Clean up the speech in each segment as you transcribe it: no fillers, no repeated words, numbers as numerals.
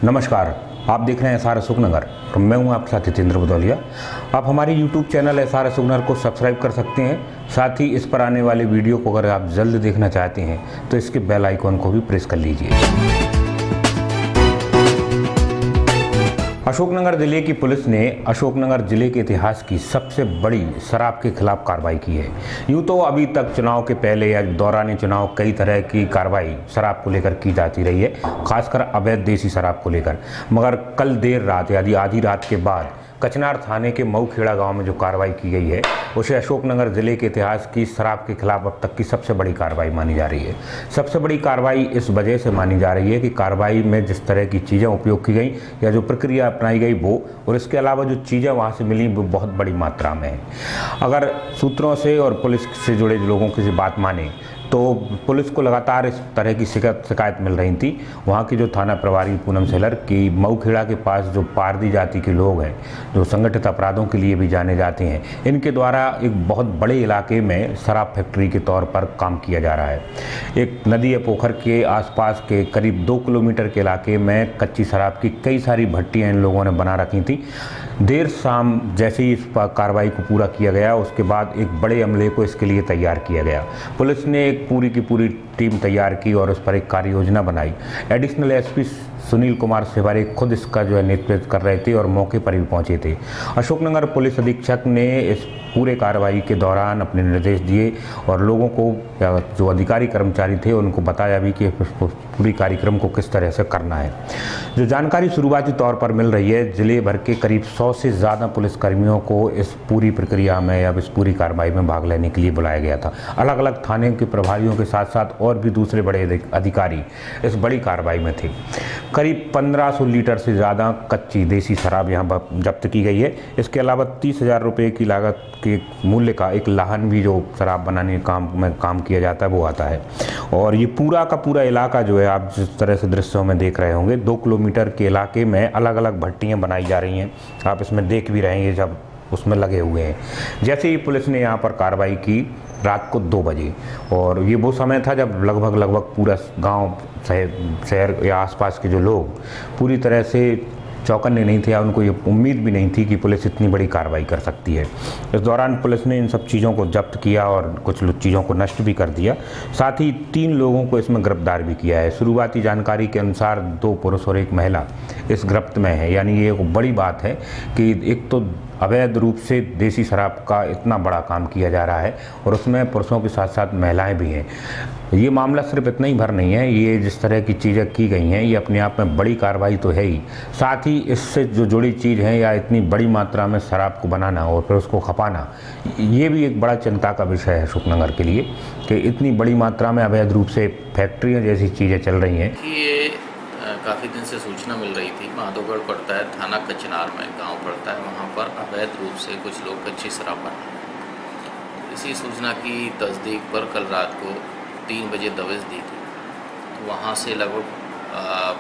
नमस्कार, आप देख रहे हैं एसआर अशोकनगर और मैं हूं आपके साथ हितेंद्र भदौलिया। आप हमारे YouTube चैनल एसआर अशोकनगर को सब्सक्राइब कर सकते हैं। साथ ही इस पर आने वाले वीडियो को अगर आप जल्द देखना चाहते हैं तो इसके बेल आइकॉन को भी प्रेस कर लीजिए। अशोकनगर जिले की पुलिस ने अशोकनगर जिले के इतिहास की सबसे बड़ी शराब के खिलाफ कार्रवाई की है। यूँ तो अभी तक चुनाव के पहले या दौरान चुनाव कई तरह की कार्रवाई शराब को लेकर की जाती रही है, खासकर अवैध देसी शराब को लेकर। मगर कल देर रात यानी आधी रात के बाद कचनार थाने के मऊखेड़ा गांव में जो कार्रवाई की गई है उसे अशोकनगर जिले के इतिहास की शराब के खिलाफ अब तक की सबसे बड़ी कार्रवाई मानी जा रही है। सबसे बड़ी कार्रवाई इस वजह से मानी जा रही है कि कार्रवाई में जिस तरह की चीज़ें उपयोग की गई या जो प्रक्रिया अपनाई गई वो, और इसके अलावा जो चीज़ें वहाँ से मिली वो बहुत बड़ी मात्रा में है। अगर सूत्रों से और पुलिस से जुड़े लोगों की बात माने तो पुलिस को लगातार इस तरह की शिकायत मिल रही थी। वहाँ की जो थाना प्रभारी पूनम सेलर की मऊखेड़ा के पास जो पारदी जाति के लोग हैं जो संगठित अपराधों के लिए भी जाने जाते हैं, इनके द्वारा एक बहुत बड़े इलाके में शराब फैक्ट्री के तौर पर काम किया जा रहा है। एक नदी या पोखर के आसपास के करीब 2 किलोमीटर के इलाके में कच्ची शराब की कई सारी भट्टियाँ इन लोगों ने बना रखी थी। देर शाम जैसे ही इस कार्रवाई को पूरा किया गया उसके बाद एक बड़े अमले को इसके लिए तैयार किया गया। पुलिस ने एक पूरी की पूरी टीम तैयार की और उस पर एक कार्य योजना बनाई। एडिशनल एसपी सुनील कुमार सेवारे खुद इसका नेतृत्व कर रहे थे और मौके पर भी पहुंचे थे। अशोकनगर पुलिस अधीक्षक ने इस पूरे कार्रवाई के दौरान अपने निर्देश दिए और लोगों को या जो अधिकारी कर्मचारी थे उनको बताया भी कि पूरी कार्यक्रम को किस तरह से करना है। जो जानकारी शुरुआती तौर पर मिल रही है, जिले भर के करीब 100 से ज़्यादा पुलिसकर्मियों को इस पूरी प्रक्रिया में या इस पूरी कार्रवाई में भाग लेने के लिए बुलाया गया था। अलग अलग थाने के प्रभारियों के साथ साथ और भी दूसरे बड़े अधिकारी इस बड़ी कार्रवाई में थे। करीब 1500 लीटर से ज़्यादा कच्ची देसी शराब यहाँ जब्त की गई है। इसके अलावा 30,000 रुपये की लागत के मूल्य का एक लाहन भी जो शराब बनाने में काम किया जाता है वो आता है। और ये पूरा का पूरा इलाका जो है, आप जिस तरह से दृश्यों में देख रहे होंगे, 2 किलोमीटर के इलाके में अलग अलग भट्टियाँ बनाई जा रही हैं। आप इसमें देख भी रहे हैं जब उसमें लगे हुए हैं। जैसे ही पुलिस ने यहाँ पर कार्रवाई की रात को 2 बजे, और ये वो समय था जब लगभग पूरा गांव शहर या आसपास के जो लोग पूरी तरह से चौकन्ने नहीं थे या उनको ये उम्मीद भी नहीं थी कि पुलिस इतनी बड़ी कार्रवाई कर सकती है। इस दौरान पुलिस ने इन सब चीज़ों को जब्त किया और कुछ चीज़ों को नष्ट भी कर दिया। साथ ही 3 लोगों को इसमें गिरफ्तार भी किया है। शुरुआती जानकारी के अनुसार 2 पुरुष और 1 महिला इस गिरफ्त में है। यानी ये एक बड़ी बात है कि एक तो अवैध रूप से देसी शराब का इतना बड़ा काम किया जा रहा है और उसमें पुरुषों के साथ साथ महिलाएं भी हैं। ये मामला सिर्फ इतना ही भर नहीं है, ये जिस तरह की चीज़ें की गई हैं ये अपने आप में बड़ी कार्रवाई तो है ही, साथ ही इससे जो जुड़ी चीज़ है या इतनी बड़ी मात्रा में शराब को बनाना और फिर उसको खपाना, ये भी एक बड़ा चिंता का विषय है अशोकनगर के लिए कि इतनी बड़ी मात्रा में अवैध रूप से फैक्ट्रियाँ जैसी चीज़ें चल रही हैं। काफ़ी दिन से सूचना मिल रही थी। माधोगढ़ पड़ता है, थाना कचनार में गांव पड़ता है, वहां पर अवैध रूप से कुछ लोग कच्ची शराब बना रहे हैं। इसी सूचना की तस्दीक पर कल रात को 3 बजे दबिश दी थी। तो वहां से लगभग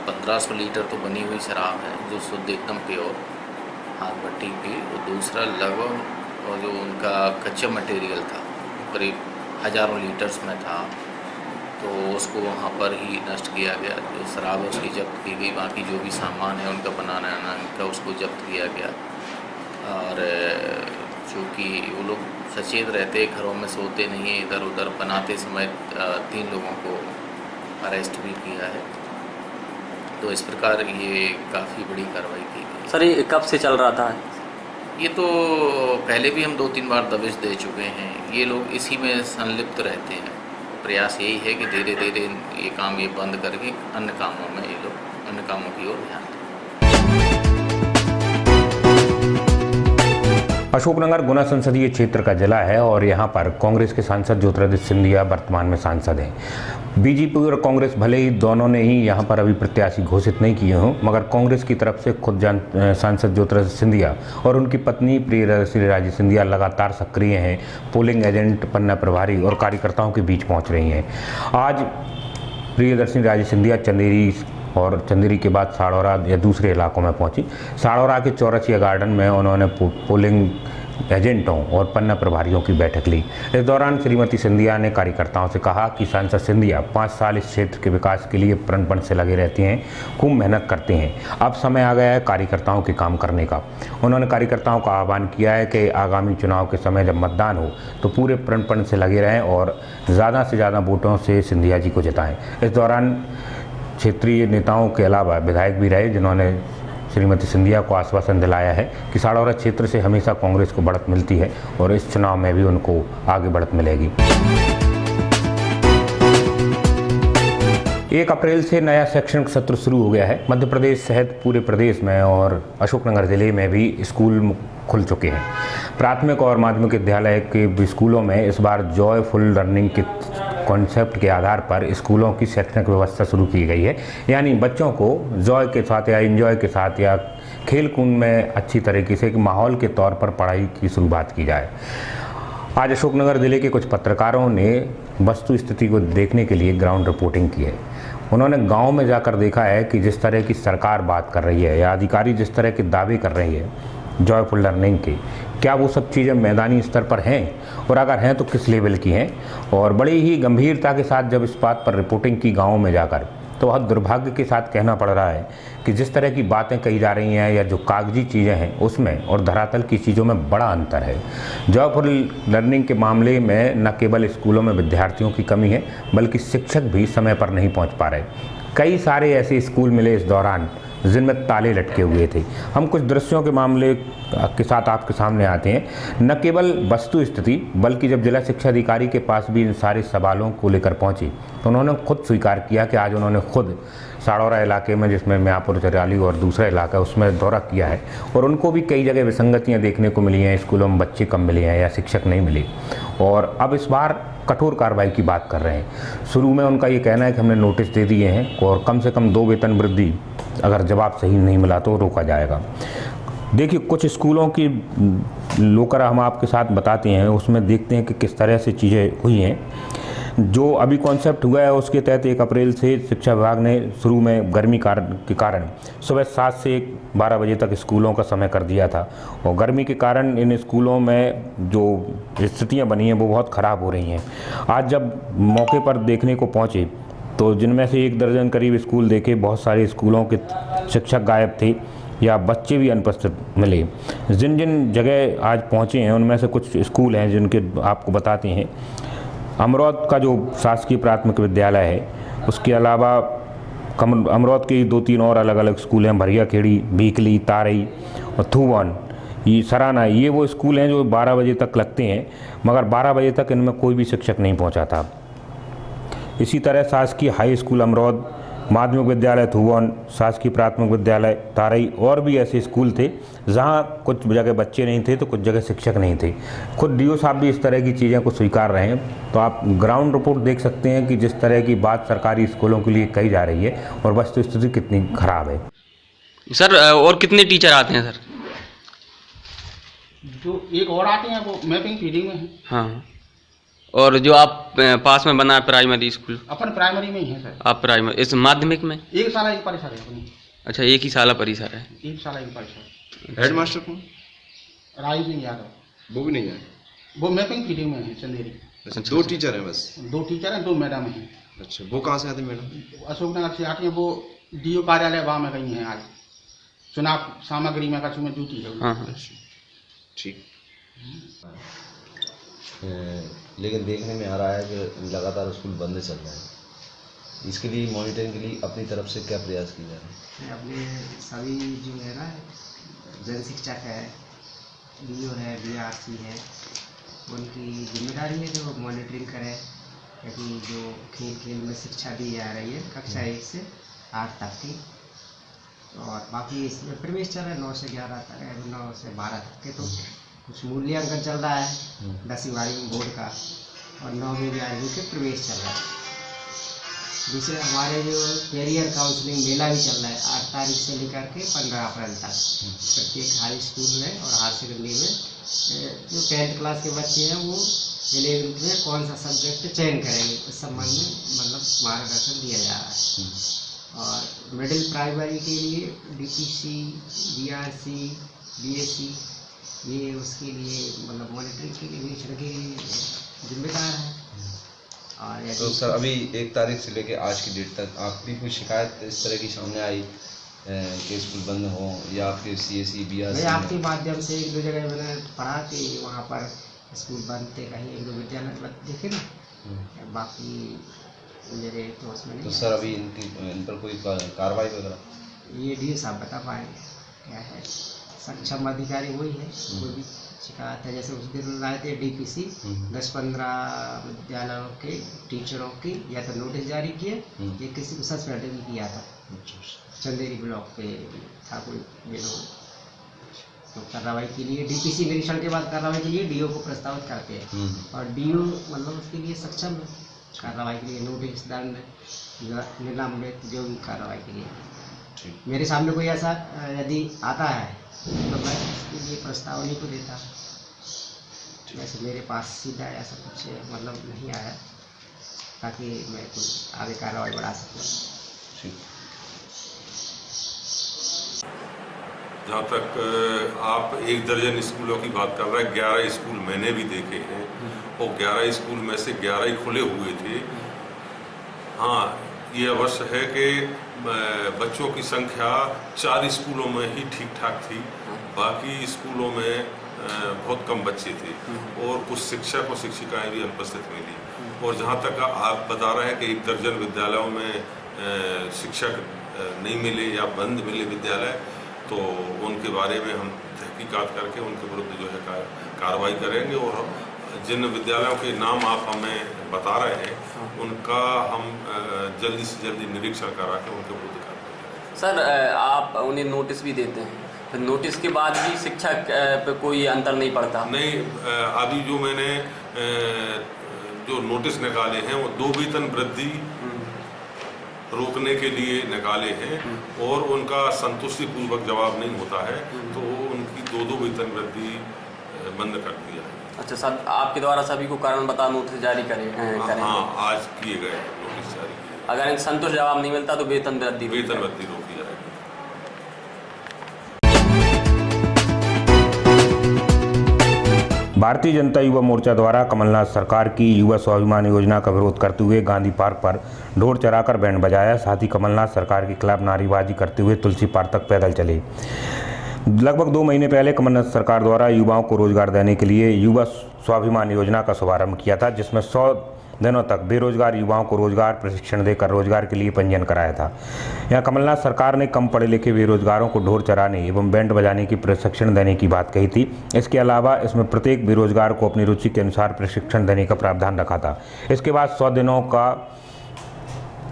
1500 लीटर तो बनी हुई शराब है जो शुद्ध एकदम प्योर हाथ भट्टी की, और दूसरा लगभग और जो उनका कच्चा मटेरियल था करीब हज़ारों लीटर्स में था, तो उसको वहाँ पर ही नष्ट किया गया। जो शराब है उसकी जब्त की गई, बाकी जो भी सामान है उनका बनाना का उसको जब्त किया गया। और चूँकि वो लोग सचेत रहते, घरों में सोते नहीं हैं, इधर उधर बनाते समय 3 लोगों को अरेस्ट भी किया है। तो इस प्रकार ये काफ़ी बड़ी कार्रवाई की गई। सर ये कब से चल रहा था? ये तो पहले भी हम 2-3 बार दबिश दे चुके हैं। ये लोग इसी में संलिप्त रहते हैं। प्रयास यही है कि धीरे धीरे ये काम ये बंद करके अन्य कामों में ये लोग अन्य कामों की ओर ध्यान दें। अशोकनगर गुना संसदीय क्षेत्र का जिला है और यहाँ पर कांग्रेस के सांसद ज्योतिरादित्य सिंधिया वर्तमान में सांसद हैं। बीजेपी और कांग्रेस भले ही दोनों ने ही यहाँ पर अभी प्रत्याशी घोषित नहीं किए हों, मगर कांग्रेस की तरफ से खुद सांसद ज्योतिरादित्य सिंधिया और उनकी पत्नी प्रियदर्शनी राजे सिंधिया लगातार सक्रिय हैं। पोलिंग एजेंट, पन्ना प्रभारी और कार्यकर्ताओं के बीच पहुँच रही हैं। आज प्रियदर्शनी राजे सिंधिया चंदेरी और चंदेरी के बाद साड़ौरा या दूसरे इलाकों में पहुंची। साड़ौरा के चौरसिया गार्डन में उन्होंने पोलिंग एजेंटों और पन्ना प्रभारियों की बैठक ली। इस दौरान श्रीमती सिंधिया ने कार्यकर्ताओं से कहा कि सांसद सिंधिया 5 साल इस क्षेत्र के विकास के लिए प्रणपण से लगे रहते हैं, खूब मेहनत करते हैं। अब समय आ गया है कार्यकर्ताओं के काम करने का। उन्होंने कार्यकर्ताओं का आह्वान किया है कि आगामी चुनाव के समय जब मतदान हो तो पूरे प्रणपण से लगे रहें और ज़्यादा से ज़्यादा वोटों से सिंधिया जी को जिताएं। इस दौरान क्षेत्रीय नेताओं के अलावा विधायक भी रहे, जिन्होंने श्रीमती सिंधिया को आश्वासन दिलाया है कि साड़ौरा क्षेत्र से हमेशा कांग्रेस को बढ़त मिलती है और इस चुनाव में भी उनको आगे बढ़त मिलेगी। 1 अप्रैल से नया शैक्षणिक सत्र शुरू हो गया है। मध्य प्रदेश सहित पूरे प्रदेश में और अशोकनगर जिले में भी स्कूल खुल चुके हैं। प्राथमिक और माध्यमिक विद्यालय के स्कूलों में इस बार जॉयफुल लर्निंग के कॉन्सेप्ट के आधार पर स्कूलों की शैक्षणिक व्यवस्था शुरू की गई है, यानी बच्चों को जॉय के साथ या एंजॉय के साथ या खेल कूद में अच्छी तरीके से माहौल के तौर पर पढ़ाई की शुरुआत की जाए। आज अशोकनगर जिले के कुछ पत्रकारों ने वस्तु स्थिति को देखने के लिए ग्राउंड रिपोर्टिंग की है। उन्होंने गांव में जाकर देखा है कि जिस तरह की सरकार बात कर रही है या अधिकारी जिस तरह के दावे कर रही है जॉयफुल लर्निंग के, क्या वो सब चीज़ें मैदानी स्तर पर हैं और अगर हैं तो किस लेवल की हैं। और बड़ी ही गंभीरता के साथ जब इस बात पर रिपोर्टिंग की गाँव में जाकर, तो बहुत दुर्भाग्य के साथ कहना पड़ रहा है कि जिस तरह की बातें कही जा रही हैं या जो कागजी चीज़ें हैं उसमें और धरातल की चीज़ों में बड़ा अंतर है। जॉयफुल लर्निंग के मामले में न केवल स्कूलों में विद्यार्थियों की कमी है, बल्कि शिक्षक भी समय पर नहीं पहुंच पा रहे। कई सारे ऐसे स्कूल मिले इस दौरान जिनमें ताले लटके हुए थे। हम कुछ दृश्यों के मामले के साथ आपके सामने आते हैं। न केवल वस्तु स्थिति, बल्कि जब जिला शिक्षा अधिकारी के पास भी इन सारे सवालों को लेकर पहुंची तो उन्होंने खुद स्वीकार किया कि आज उन्होंने खुद साड़ौरा इलाके में, जिसमें म्यापुर चराली और दूसरा इलाका, उसमें दौरा किया है और उनको भी कई जगह विसंगतियाँ देखने को मिली हैं। स्कूलों में बच्चे कम मिले हैं या शिक्षक नहीं मिले और अब इस बार कठोर कार्रवाई की बात कर रहे हैं। शुरू में उनका ये कहना है कि हमने नोटिस दे दिए हैं और कम से कम 2 वेतन वृद्धि अगर जवाब सही नहीं मिला तो रोका जाएगा। देखिए, कुछ स्कूलों की लोकर हम आपके साथ बताते हैं, उसमें देखते हैं कि किस तरह से चीज़ें हुई हैं। जो अभी कॉन्सेप्ट हुआ है उसके तहत 1 अप्रैल से शिक्षा विभाग ने शुरू में गर्मी के कारण सुबह 7 से 12 बजे तक स्कूलों का समय कर दिया था और गर्मी के कारण इन स्कूलों में जो स्थितियां बनी हैं वो बहुत ख़राब हो रही हैं। आज जब मौके पर देखने को पहुँचे तो जिनमें से 1 दर्जन करीब स्कूल देखे, बहुत सारे स्कूलों के शिक्षक गायब थे या बच्चे भी अनुपस्थित मिले। जिन जिन जगह आज पहुँचे हैं उनमें से कुछ स्कूल हैं जिनके आपको बताते हैं। अमरौद का जो शासकीय प्राथमिक विद्यालय है, उसके अलावा अमरौद के 2-3 और अलग अलग स्कूल हैं, भरिया खेड़ी, भीकली, तारई और थूवन, ये सराना। ये वो स्कूल हैं जो 12 बजे तक लगते हैं, मगर 12 बजे तक इनमें कोई भी शिक्षक नहीं पहुंचा था। इसी तरह शासकीय हाई स्कूल अमरौद, माध्यमिक विद्यालय थूवन, शासकीय प्राथमिक विद्यालय तारई और भी ऐसे स्कूल थे जहां कुछ जगह बच्चे नहीं थे तो कुछ जगह शिक्षक नहीं थे। खुद डीओ साहब भी इस तरह की चीज़ें को स्वीकार रहे हैं। तो आप ग्राउंड रिपोर्ट देख सकते हैं कि जिस तरह की बात सरकारी स्कूलों के लिए कही जा रही है और वस्तु स्थिति कितनी खराब है। सर, और कितने टीचर आते हैं सर? जो 1 और आते हैं वो मैपिंग फीडिंग में है। हाँ, और जो आप पास में बना है प्राइमरी स्कूल? अपन प्राइमरी में ही है सर। आप प्राइमरी, इस माध्यमिक में 1 साल एक परिसर है अपनी। अच्छा, 1 ही साल परिसर है। 1 साल एक परिसर। हेड मास्टर कौन? राज सिंह यादव। वो भी नहीं है? वो मैपिंग फीडिंग में है चंदेरी। अच्छा, 2 टीचर हैं बस? 2 टीचर हैं, 2 मैडम हैं। अच्छा, वो कहाँ से आते मैडम? अशोकनगर से आती हैं। वो डीओ कार्यालय वहाँ में गई हैं आज। चुनाव सामग्री में कछु में ड्यूटी है। हाँ हाँ, ठीक। लेकिन देखने में आ रहा है कि लगातार स्कूल बंद चल रहे हैं। इसके लिए मॉनिटरिंग के लिए अपनी तरफ से क्या प्रयास किए जा रहे हैं? अपने सभी जो है ना, जन शिक्षक है, डीओ है, बीआरसी है, उनकी जिम्मेदारी है कि वो मॉनिटरिंग करें, क्योंकि जो खेल में शिक्षा दी जा रही है कक्षा 1 से 8 तक की, और बाकी इसमें प्रवेश चल रहा है 9 से 11 तक, 9 से 12 तक के। तो कुछ मूल्यांकन चल रहा है 10वीं 12वीं बोर्ड का, और 9वीं 11वीं के प्रवेश चल रहा है। दूसरे हमारे जो कैरियर काउंसलिंग मेला भी चल रहा है 8 तारीख से लेकर के 15 अप्रैल तक प्रत्येक हाई स्कूल में और हायर सेकेंडरी में। जो 10th क्लास के बच्चे हैं वो 11th में कौन सा सब्जेक्ट चयन करेंगे इस संबंध में मतलब मार्गदर्शन दिया जा रहा है। और मिडिल प्राइमरी के लिए डीपीसी, बीआरसी, बीएससी ये उसके लिए मतलब मॉनिटरिंग के लिए निरीक्षण के लिए जिम्मेदार है। और तो यदि सर अभी 1 तारीख से लेके आज की डेट तक आपकी कोई शिकायत इस तरह की सामने आई कि स्कूल बंद हो या आपके CSE मैं BRC आपके माध्यम से 1-2 जगह मैंने पढ़ा कि वहाँ पर स्कूल बंद थे, कहीं 1-2 विद्यालय देखे ना, बाकी मेरे तो उसमें नहीं तो है। सर अभी इन पर कोई कार्रवाई वगैरह? ये DO साहब बता पाएंगे क्या है, सक्षम अधिकारी वही है। कोई भी शिकायत है, जैसे उस दिन लाए थे DPC 10-15 विद्यालयों के टीचरों की या तो नोटिस जारी किए या किसी को सस्पेंड भी किया था। चंदेरी ब्लॉक पे था कोई, ये लोग तो कार्रवाई के लिए DPC निरीक्षण के बाद कार्रवाई के लिए DO को प्रस्तावित करते हैं और DO मतलब उसके लिए सक्षम है कार्रवाई के लिए, नोटिस, दंड, निलंबित, जो भी कार्रवाई के लिए। मेरे सामने कोई ऐसा यदि आता है तो मैं इसके लिए प्रस्तावनी को देता, वैसे मेरे पास सीधा ऐसा कुछ मतलब नहीं आया ताकि मैं कुछ आगे कार्रवाई बढ़ा सकूँ। जहाँ तक आप 1 दर्जन स्कूलों की बात कर रहे हैं, 11 स्कूल मैंने भी देखे हैं और 11 स्कूल में से 11 ही खुले हुए थे। हाँ, ये अवश्य है कि बच्चों की संख्या 4 स्कूलों में ही ठीक ठाक थी, बाकी स्कूलों में बहुत कम बच्चे थे और कुछ शिक्षक और शिक्षिकाएं भी अनुपस्थित मिली। और जहाँ तक आप बता रहे हैं कि 1 दर्जन विद्यालयों में शिक्षक नहीं मिले या बंद मिले विद्यालय, तो उनके बारे में हम तहकीकात करके उनके विरुद्ध जो है कार्रवाई करेंगे और जिन विद्यालयों के नाम आप हमें बता रहे हैं उनका हम जल्दी से जल्दी निरीक्षण करा के उनके विरुद्ध कार्रवाई। सर आप उन्हें नोटिस भी देते हैं, फिर नोटिस के बाद भी शिक्षक पे कोई अंतर नहीं पड़ता? नहीं, अभी जो मैंने जो नोटिस निकाले हैं वो 2 वेतन वृद्धि रोकने के लिए निकाले हैं और उनका संतुष्टिपूर्वक जवाब नहीं होता है तो उनकी 2 वेतन वृद्धि बंद कर दिया है। अच्छा, सब आपके द्वारा सभी को कारण बता नोटिस जारी करें? हाँ, आज किए गए नोटिस जारी किए। अगर इनका संतुष्ट जवाब नहीं मिलता तो वेतन वृद्धि रोकी जाएगी। भारतीय जनता युवा मोर्चा द्वारा कमलनाथ सरकार की युवा स्वाभिमान योजना का विरोध करते हुए गांधी पार्क पर ढोल चराकर बैंड बजाया। साथ ही कमलनाथ सरकार के खिलाफ नारेबाजी करते हुए तुलसी पार्क तक पैदल चले। लगभग 2 महीने पहले कमलनाथ सरकार द्वारा युवाओं को रोजगार देने के लिए युवा स्वाभिमान योजना का शुभारंभ किया था, जिसमें 100 दिनों तक बेरोजगार युवाओं को रोजगार प्रशिक्षण देकर रोजगार के लिए पंजीयन कराया था। यहाँ कमलनाथ सरकार ने कम पढ़े लिखे बेरोजगारों को ढोल चराने एवं बैंड बजाने की प्रशिक्षण देने की बात कही थी। इसके अलावा इसमें प्रत्येक बेरोजगार को अपनी रुचि के अनुसार प्रशिक्षण देने का प्रावधान रखा था। इसके बाद 100 दिनों का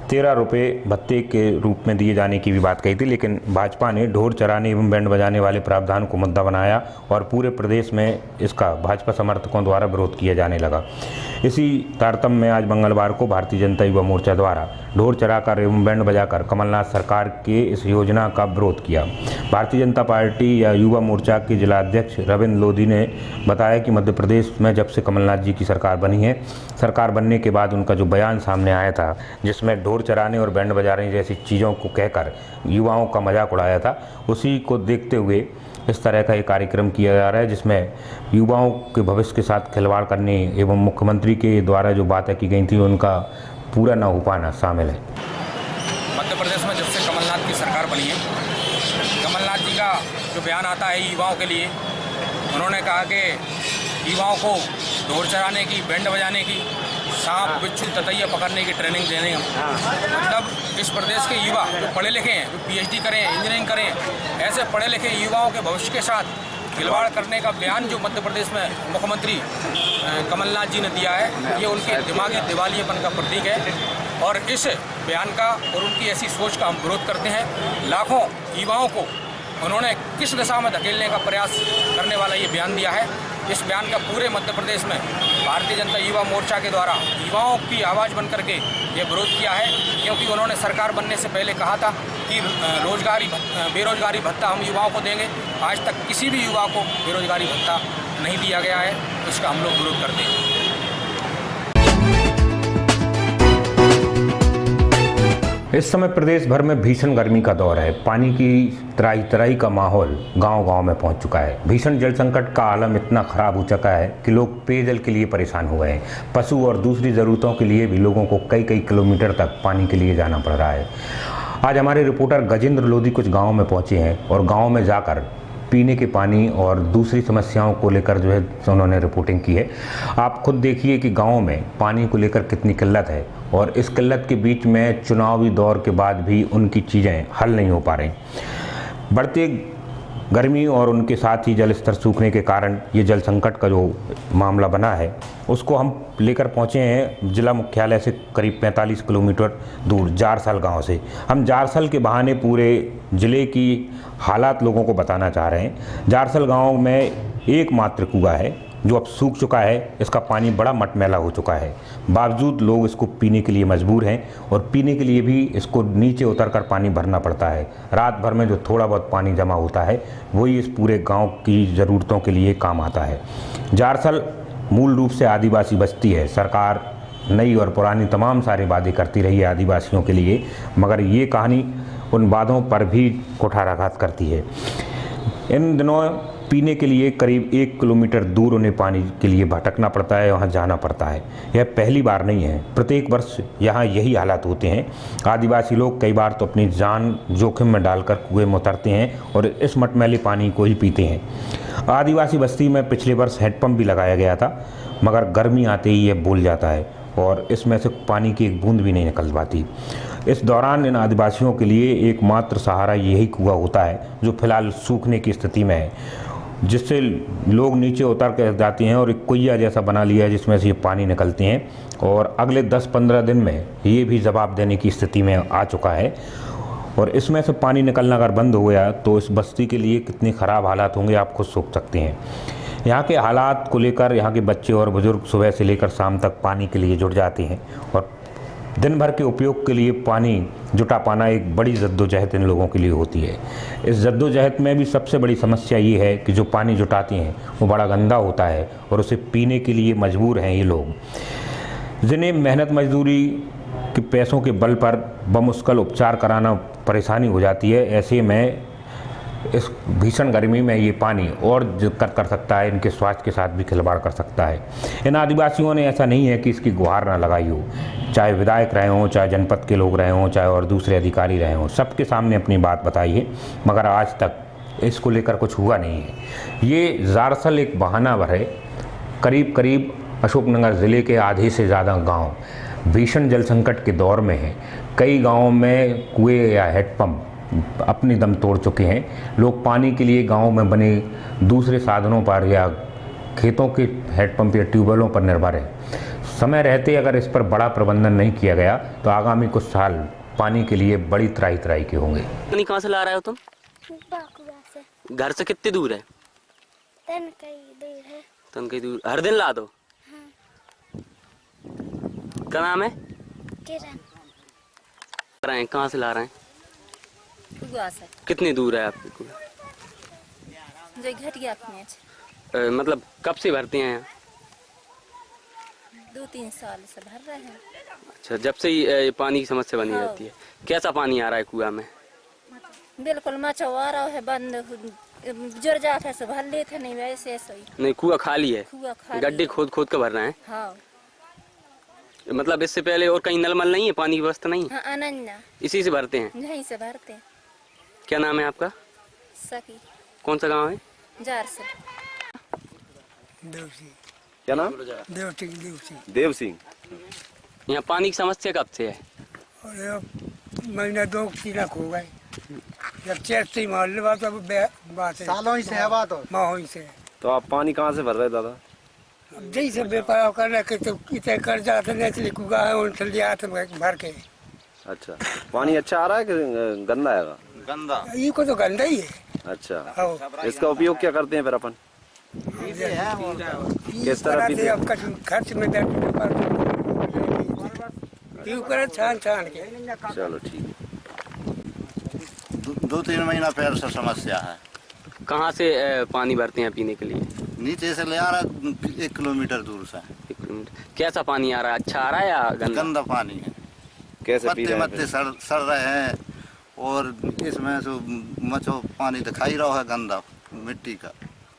13 रुपये भत्ते के रूप में दिए जाने की भी बात कही थी, लेकिन भाजपा ने ढोल चराने एवं बैंड बजाने वाले प्रावधान को मुद्दा बनाया और पूरे प्रदेश में इसका भाजपा समर्थकों द्वारा विरोध किया जाने लगा। इसी तारतम्य में आज मंगलवार को भारतीय जनता युवा मोर्चा द्वारा ढोल चराकर एवं बैंड बजाकर कमलनाथ सरकार के इस योजना का विरोध किया। भारतीय जनता पार्टी या युवा मोर्चा के जिला अध्यक्ष रविंद्र लोधी ने बताया कि मध्य प्रदेश में जब से कमलनाथ जी की सरकार बनी है, सरकार बनने के बाद उनका जो बयान सामने आया था जिसमें ढोल चराने और बैंड बजाने जैसी चीज़ों को कहकर युवाओं का मजाक उड़ाया था, उसी को देखते हुए इस तरह का एक कार्यक्रम किया जा रहा है जिसमें युवाओं के भविष्य के साथ खिलवाड़ करने एवं मुख्यमंत्री के द्वारा जो बातें की गई थी उनका पूरा न हो पाना शामिल है। मध्य प्रदेश में जब से कमलनाथ की सरकार बनी है, कमलनाथ जी का जो बयान आता है युवाओं के लिए, उन्होंने कहा कि युवाओं को ढोल चराने की, बैंड बजाने की, सांप बिच्छू ततैया पकड़ने की ट्रेनिंग देने हम। मतलब इस प्रदेश के युवा जो पढ़े लिखे हैं, जो PhD करें, इंजीनियरिंग करें, ऐसे पढ़े लिखे युवाओं के भविष्य के साथ खिलवाड़ करने का बयान जो मध्य प्रदेश में मुख्यमंत्री कमलनाथ जी ने दिया है, ये उनके दिमागी दिवालियेपन का प्रतीक है और इस बयान का और उनकी ऐसी सोच का हम विरोध करते हैं। लाखों युवाओं को उन्होंने किस दिशा में धकेलने का प्रयास करने वाला ये बयान दिया है। इस बयान का पूरे मध्य प्रदेश में भारतीय जनता युवा मोर्चा के द्वारा युवाओं की आवाज़ बन करके ये विरोध किया है, क्योंकि उन्होंने सरकार बनने से पहले कहा था कि बेरोजगारी भत्ता हम युवाओं को देंगे। आज तक किसी भी युवा को बेरोजगारी भत्ता नहीं दिया गया है, तो इसका हम लोग विरोध करते हैं। इस समय प्रदेश भर में भीषण गर्मी का दौर है। पानी की तराई तराई का माहौल गांव-गांव में पहुंच चुका है। भीषण जल संकट का आलम इतना खराब हो चुका है कि लोग पेयजल के लिए परेशान हो गए हैं। पशु और दूसरी ज़रूरतों के लिए भी लोगों को कई किलोमीटर तक पानी के लिए जाना पड़ रहा है। आज हमारे रिपोर्टर गजेंद्र लोधी कुछ गाँव में पहुँचे हैं और गाँव में जाकर पीने के पानी और दूसरी समस्याओं को लेकर जो है उन्होंने रिपोर्टिंग की है। आप खुद देखिए कि गाँव में पानी को लेकर कितनी किल्लत है और इस किल्लत के बीच में चुनावी दौर के बाद भी उनकी चीज़ें हल नहीं हो पा रही। बढ़ते गर्मी और उनके साथ ही जल स्तर सूखने के कारण ये जल संकट का जो मामला बना है उसको हम लेकर पहुँचे हैं जिला मुख्यालय से करीब 45 किलोमीटर दूर जारसल गांव से। हम जारसल के बहाने पूरे ज़िले की हालात लोगों को बताना चाह रहे हैं। जारसल गांव में एकमात्र कुआं है जो अब सूख चुका है। इसका पानी बड़ा मटमैला हो चुका है, बावजूद लोग इसको पीने के लिए मजबूर हैं और पीने के लिए भी इसको नीचे उतरकर पानी भरना पड़ता है। रात भर में जो थोड़ा बहुत पानी जमा होता है वही इस पूरे गांव की ज़रूरतों के लिए काम आता है। जारसल मूल रूप से आदिवासी बस्ती है। सरकार नई और पुरानी तमाम सारे वादे करती रही है आदिवासियों के लिए, मगर ये कहानी उन वादों पर भी कुठाराघात करती है। इन दिनों पीने के लिए करीब 1 किलोमीटर दूर उन्हें पानी के लिए भटकना पड़ता है, वहाँ जाना पड़ता है। यह पहली बार नहीं है, प्रत्येक वर्ष यहाँ यही हालात होते हैं। आदिवासी लोग कई बार तो अपनी जान जोखिम में डालकर कुएं में उतरते हैं और इस मटमैले पानी को ही पीते हैं। आदिवासी बस्ती में पिछले वर्ष हैंडपम्प भी लगाया गया था, मगर गर्मी आते ही यह बोल जाता है और इसमें से पानी की एक बूंद भी नहीं निकल पाती। इस दौरान इन आदिवासियों के लिए एकमात्र सहारा यही कुआं होता है जो फिलहाल सूखने की स्थिति में है, जिससे लोग नीचे उतर कर जाते हैं और एक कुइया जैसा बना लिया है जिसमें से ये पानी निकलते हैं और अगले 10-15 दिन में ये भी जवाब देने की स्थिति में आ चुका है। और इसमें से पानी निकलना अगर बंद हो गया तो इस बस्ती के लिए कितने ख़राब हालात होंगे आप खुद सोच सकते हैं। यहाँ के हालात को लेकर यहाँ के बच्चे और बुजुर्ग सुबह से लेकर शाम तक पानी के लिए जुट जाते हैं और दिन भर के उपयोग के लिए पानी जुटा पाना एक बड़ी जद्दोजहद इन लोगों के लिए होती है। इस जद्दोजहद में भी सबसे बड़ी समस्या ये है कि जो पानी जुटाते हैं वो बड़ा गंदा होता है और उसे पीने के लिए मजबूर हैं ये लोग, जिन्हें मेहनत मजदूरी के पैसों के बल पर बमुश्किल उपचार कराना परेशानी हो जाती है। ऐसे में इस भीषण गर्मी में ये पानी और दिक्कत कर सकता है, इनके स्वास्थ्य के साथ भी खिलवाड़ कर सकता है। इन आदिवासियों ने ऐसा नहीं है कि इसकी गुहार ना लगाई हो, चाहे विधायक रहे हों, चाहे जनपद के लोग रहे हों, चाहे और दूसरे अधिकारी रहे हों, सबके सामने अपनी बात बताई है, मगर आज तक इसको लेकर कुछ हुआ नहीं है। ये जारसल एक बहाना भर है। करीब अशोकनगर ज़िले के आधे से ज़्यादा गाँव भीषण जल संकट के दौर में हैं। कई गाँवों में कुएँ या हैंडपम्प अपनी दम तोड़ चुके हैं। लोग पानी के लिए गांव में बने दूसरे साधनों पर या खेतों के हैंडपंप या ट्यूबवेलों पर निर्भर है। समय रहते अगर इस पर बड़ा प्रबंधन नहीं किया गया तो आगामी कुछ साल पानी के लिए बड़ी त्राही के होंगे। पानी कहाँ से ला रहे हो तुम? से। घर से कितनी दूर है? तनकई दूर। हर दिन ला दो? हाँ। क्या नाम है? किरण। कहाँ से ला रहे हैं? से। कितनी दूर है आपके कुआं? जो घटिया में मतलब कब से भरते हैं यहाँ? 2-3 साल से भर रहे हैं। अच्छा, जब से ही पानी की समस्या बनी रहती है। कैसा पानी आ रहा है कुआं में? बिल्कुल मचवा रहा है, बंद जुड़ जाते से भर लेते नहीं, वैसे ऐसे ही। नहीं, कुआं खाली है? गड्ढे खोद कर भर रहे हैं? हाँ। मतलब इससे पहले और कहीं नलमल नहीं है, पानी की व्यवस्था नहीं? हाँ, अनन्या। इसी से भरते हैं? यहीं से भरते हैं। क्या नाम है आपका? सखी। कौन सा गांव है? जारसल। देव सिंह। क्या नाम? देव सिंह। यहाँ पानी की समस्या कब से है? और महीना 2-3 हो गए। जब चेत से मोहल्ले बात है, सालों ही से है बात, माह ही से। तो आप पानी कहाँ से भर रहे दादा? जैसे व्यापार कर रहे के तो कितने कर जाते नहीं कुआ है उनसे लिया तो भर के। अच्छा, पानी अच्छा आ रहा है कि गंदा आएगा? गंदा। ये को तो गंदा ही है। अच्छा, इसका उपयोग क्या करते हैं फिर अपन? किस तरह पीते हैं? खर्च में छान के। चलो ठीक। 2-3 महीना पहले से समस्या है। कहाँ से पानी भरते हैं पीने के लिए? नीचे से ले आ रहा 1 किलोमीटर दूर से। 1 किलोमीटर। कैसा पानी आ रहा है? अच्छा आ रहा है या गंदा? गंदा पानी है। कैसे पी रहे हैं मत्ते सड़ रहे हैं और इसमें से मचो पानी दिखाई रहा है गंदा मिट्टी का।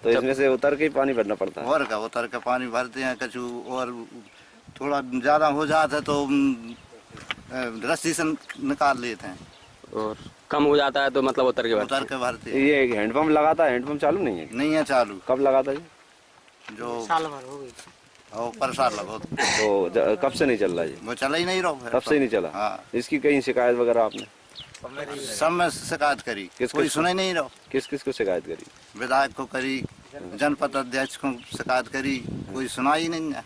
तो इसमें से उतर के ही पानी भरना पड़ता है? और का उतर के पानी भरते हैं कछु, और थोड़ा ज़्यादा हो जाता है तो रस्सी से निकाल लेते हैं, और कम हो जाता है तो मतलब उतर के भरते हैं। ये हैंडपंप लगाता है, हैंडपंप चालू नहीं है? नहीं है चालू। कब लगाता है? जो साल भर हो गई। पर साल लगा। तो कब से नहीं चल रहा है? वो चला ही नहीं रहा। तब से ही नहीं चला? हाँ। इसकी कहीं शिकायत वगैरह आपने? सब में शिकायत करी, कोई सुना ही नहीं रहा। किस किस को शिकायत करी? विधायक को करी, जनपद अध्यक्ष को शिकायत करी, कोई सुना ही नहीं है।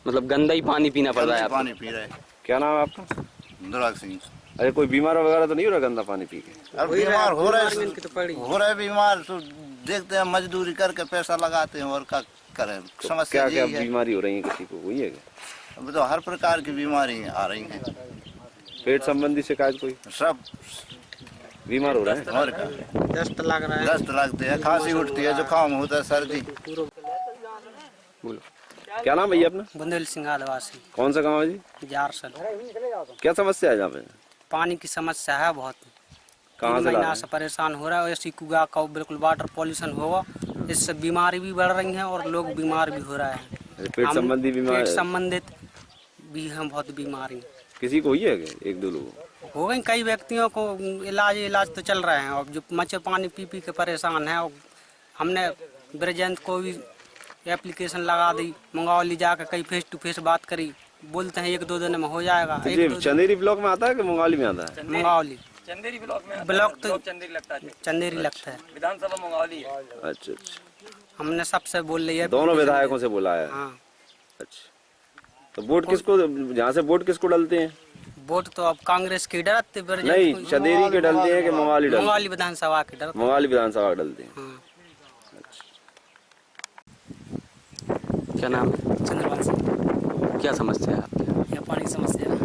मतलब गंदा ही पानी पीना पड़ रहा है? पानी पी रहे। क्या नाम है आपका? दुराग सिंह। अरे कोई बीमार वगैरह तो नहीं हो रहा गंदा पानी पी के? अब बीमार हो रहे बीमार तो देखते हैं, मजदूरी करके पैसा लगाते हैं और क्या करें। समस्या क्या क्या बीमारी हो रही है किसी को, हुई है क्या? अब तो हर प्रकार की बीमारी आ रही है। पेट संबंधी शिकायत कोई? सब बीमार हो रहे हैं। और दस्त लग रहा है, दस्त लगते हैं, खांसी उठती है, जुकाम होता है, सर्दी। बोलो, क्या नाम भैया अपना? बुंदेल सिंह आदिवासी। कौन सा गाँव है जी? जारसल। क्या समस्या है यहाँ पे? पानी की समस्या है बहुत। कहाँ से महीना से परेशान हो रहा है। ऐसी कुआ का बिल्कुल वाटर पॉल्यूशन होगा, इससे बीमारी भी बढ़ रही है और लोग बीमार भी हो रहे हैं। पेट संबंधी बीमारी? पेट संबंधित भी हम बहुत बीमारी। किसी को हुई है क्या? एक दो लोगों हो गई, कई व्यक्तियों को इलाज तो चल रहे हैं। और जो मच्छर पानी पी पी के परेशान है, हमने ब्रजेंद्र को भी एप्लीकेशन लगा दी, मंगौली जाकर कई फेस टू फेस बात करी, बोलते हैं 1-2 दिन में हो जाएगा। चंदेरी ब्लॉक में आता है कि मंगौली में आता है? मंगौली चंदेरी ब्लॉक में। ब्लॉक तो चंदेरी लगता है। चंदेरी लगता है, विधानसभा मंगौली है। अच्छा अच्छा। हमने सबसे बोल लिया, दोनों विधायकों से बोला है? हाँ। अच्छा, तो वोट किसको, यहाँ से वोट किसको डालते हैं? वोट तो अब कांग्रेस की डरते नहीं, चंदेरी के डालते हैं कि मंगौली डालते हैं? मंगौली विधानसभा के डरते। मंगौली विधानसभा डालते हैं। हाँ। क्या नाम है? चंद्रवंशी। क्या समस्या है आपके? यहाँ पानी की समस्या है।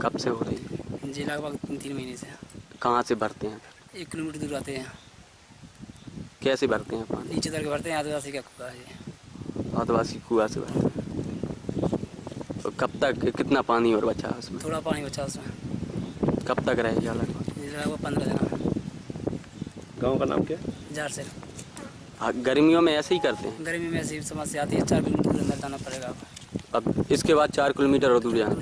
कब से हो रही है? जी लगभग 3 महीने से। कहाँ से भरते हैं? 1 किलोमीटर दूर आते हैं। कैसे भरते हैं पानी? नीचे उतर के भरते हैं, आदिवासी का कुआ है। आदिवासी कुआ से भरते हैं। तो कब तक, कितना पानी और बचा उसमें? थोड़ा पानी बचा उसमें। कब तक रहेगा लगभग? लगभग 15 दिन। गाँव का नाम क्या? जारसल। गर्मियों में ऐसे ही करते हैं? गर्मी में ऐसी समस्या आती है, 4 किलोमीटर दूर अंदर जाना पड़ेगा। अब इसके बाद 4 किलोमीटर और दूर जाना